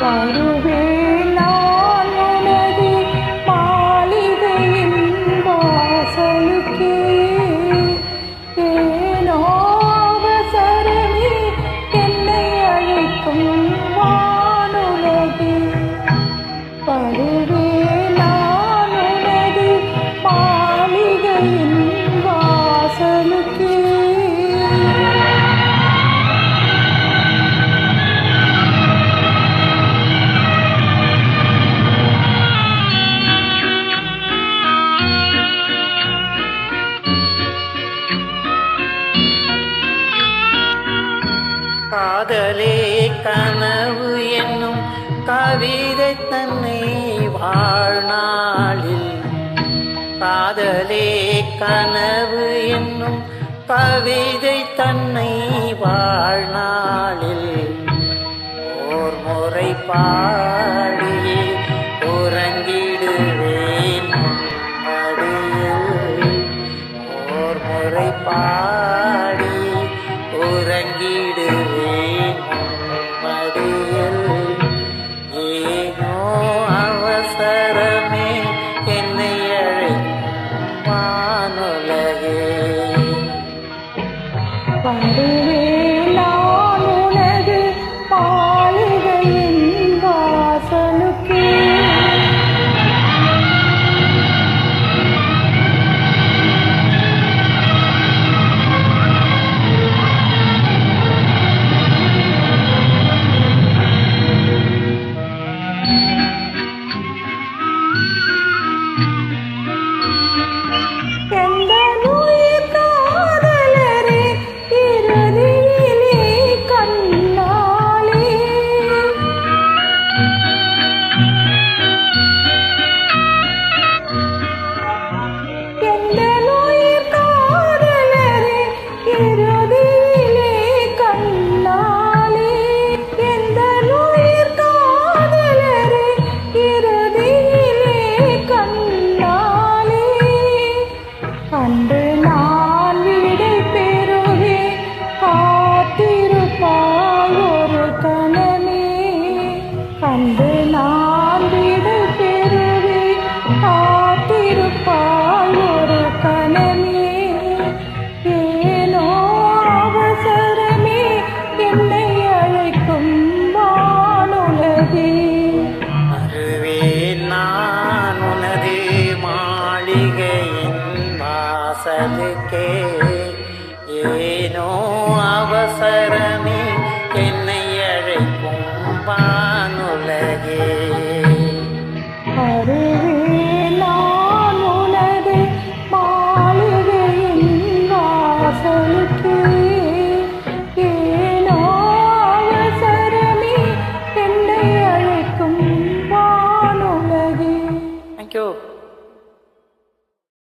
வருவேன் நான் உனது மாளிகையின் வாசலுக்கே. ஏனோ அவசரமே என்னை அழைக்கும் வானுலகே. வருவேன் நான் உனது மாளிகையின் வாசலுக்கே. காதலே கனவு என்னும் கவிதை தன்னை வாழ்நாளில், காதலே கனவு என்னும் கவிதை தன்னை வாழ்நாளில் ஓர் முறை பாடி உறங்கிடுவேன் மடியில். ஓர் முறை பாடி உறங்கிடுவேன் மடியில். ஏனோ அவசரமே என்னை அழைக்கும் வானுலகே. வருவேன் நான் உனது மாளிகையின் வாசலுக்கே. அன்று நான் விடை பெறுவேன் காத்திருப்பாய் ஒரு கணமே. அன்று நான் விடை பெறுவேன் காத்திருப்பாய் ஒரு கணமே. ஏனோ அவசரமே என்னை அழைக்கும் வானுலகே. வருவேன் நான் உனது மாளிகையின் வாசலுக்கே. ஏனோ அவசரமே என்னை அழைக்கும் வானுலகே.